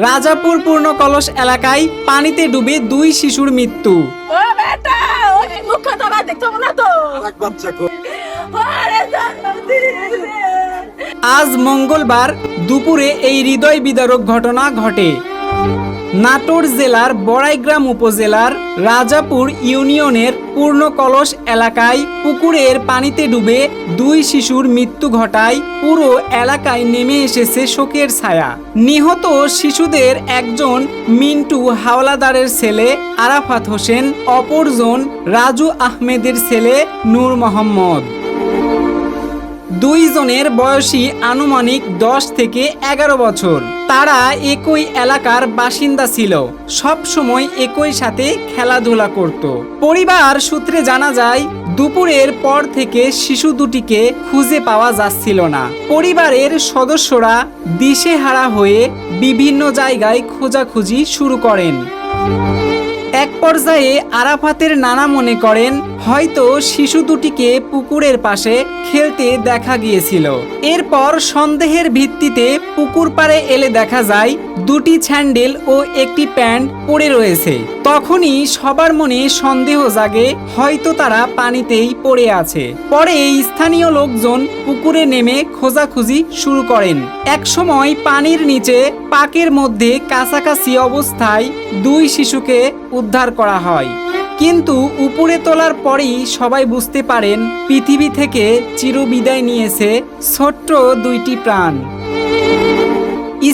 রাজাপুর পূর্ণ কলস এলাকায় পানিতে ডুবে 2 শিশুর মৃত্যু। ও বেটা, ওই মুখটা তো না দেখতো না তো। আরে জান্নাতি রে। আজ মঙ্গলবার দুপুরে এই হৃদয় বিদারক ঘটনা ঘটে। নাটোর জেলার বড়াইগ্রাম উপজেলার রাজাপুর ইউনিয়নের পূর্ণ কলস এলাকায় পুকুরের পানিতে ডুবে 2 শিশুর মৃত্যু ঘটায় পুরো এলাকায় নেমে এসেছে শোকের ছায়া। নিহত শিশুদের একজন মিন্টু হাওলাদারের ছেলে আরাফাত হোসেন, অপরজন রাজু আহমেদের ছেলে নূর মোহাম্মদ। 2 জনের বয়সী আনুমানিক 10 থেকে 11 বছর। তারা একই এলাকার বাসিন্দা ছিল, সব সময় একই সাথে খেলাধুলা করত। পরিবার সূত্রে জানা যায়, দুপুরের পর থেকে শিশু দুটিকে খুঁজে পাওয়া যাচ্ছিল না। পরিবারের সদস্যরা দিশেহারা হয়ে বিভিন্ন জায়গায় খোঁজাখুঁজি শুরু করেন। এক পর্যায়ে আরাফাতের নানা মনে করেন হয়তো শিশু দুটিকে পুকুরের পাশে খেলতে দেখা গিয়েছিল। এরপর সন্দেহের ভিত্তিতে পুকুর পাড়ে এলে দেখা যায় 2টি স্যান্ডেল ও একটি প্যান্ট পড়ে রয়েছে। তখনই সবার মনে সন্দেহ জাগে, হয়তো তারা পানিতেই পড়ে আছে। পরে স্থানীয় লোকজন পুকুরে নেমে খোঁজাখুঁজি শুরু করেন। একসময় পানির নিচে পাকের মধ্যে কাছাকাছি অবস্থায় 2 শিশুকে উদ্ধার করা হয়। কিন্তু উপরে তোলার পরেই সবাই বুঝতে পারেন পৃথিবী থেকে চিরবিদায় নিয়েছে ছোট্ট 2টি প্রাণ।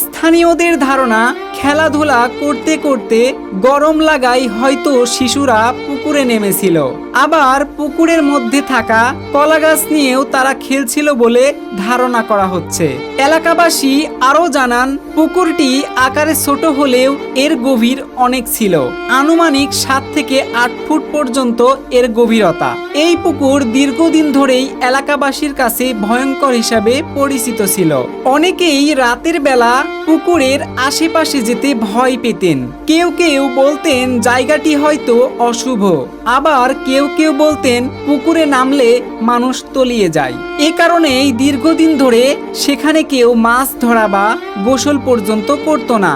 স্থানীয়দের ধারণা, খেলাধুলা করতে করতে গরম লাগায় হয়তো শিশুরা পুকুরে নেমেছিল। আবার পুকুরের মধ্যে থাকা কলাগাছ নিয়েও তারা খেলছিল বলে ধারণা করা হচ্ছে। এলাকাবাসী আরও জানান, পুকুরটি আকারে ছোট হলেও এর গভীর অনেক ছিল। আনুমানিক 7 থেকে 8 ফুট পর্যন্ত এর গভীরতা। এই পুকুর দীর্ঘদিন ধরেই এলাকাবাসীর কাছে ভয়ঙ্কর হিসাবে পরিচিত ছিল। অনেকেই রাতের বেলা পুকুরের আশেপাশে যেতে ভয় পেতেন। কেউ কেউ বলতেন জায়গাটি হয়তো অশুভ, আবার কেউ কেউ বলতেন পুকুরে নামলে মানুষ তলিয়ে যায়। এ কারণেই দীর্ঘদিন ধরে সেখানে কেউ মাছ ধরা বা গোসল পর্যন্ত করত না।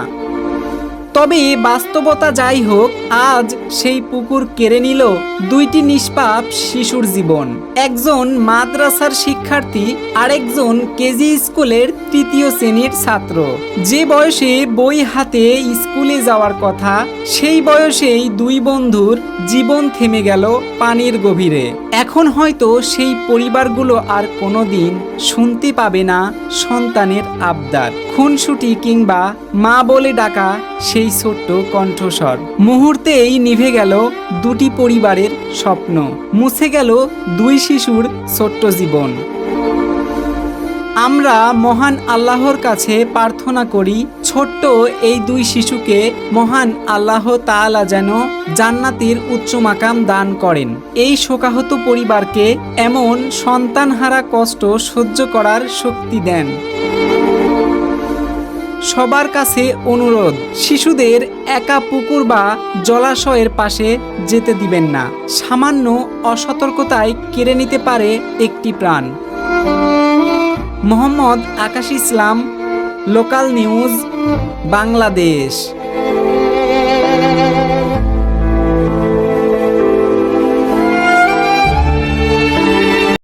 তবে বাস্তবতা যাই হোক, আজ সেই পুকুর কেড়ে নিল 2টি নিষ্পাপ শিশুর জীবন। একজন মাদ্রাসার শিক্ষার্থী, আরেকজন কেজি স্কুলের 3য় শ্রেণীর ছাত্র। যে বয়সে বই হাতে স্কুলে যাওয়ার কথা, সেই বয়সেই 2 বন্ধুর জীবন থেমে গেল পানির গভীরে। এখন হয়তো সেই পরিবারগুলো আর কোনোদিন শুনতে পাবে না সন্তানের আবদার, খুনসুটি কিংবা মা বলে ডাকা সেই ছোট্ট কণ্ঠস্বর। মুহূর্তেই নিভে গেল 2টি পরিবারের স্বপ্ন, মুছে গেল 2 শিশুর ছোট্ট জীবন। আমরা মহান আল্লাহর কাছে প্রার্থনা করি, ছোট্ট এই 2 শিশুকে মহান আল্লাহ তাআলা যেন জান্নাতের উচ্চ মাকাম দান করেন। এই শোকাহত পরিবারকে এমন সন্তানহারা কষ্ট সহ্য করার শক্তি দেন। সবার কাছে অনুরোধ, শিশুদের একা পুকুর বা জলাশয়ের পাশে যেতে দিবেন না। সামান্য অসতর্কতায় কেড়ে নিতে পারে একটি প্রাণ। মোহাম্মদ আকাশ ইসলাম, লোকাল নিউজ, বাংলাদেশ।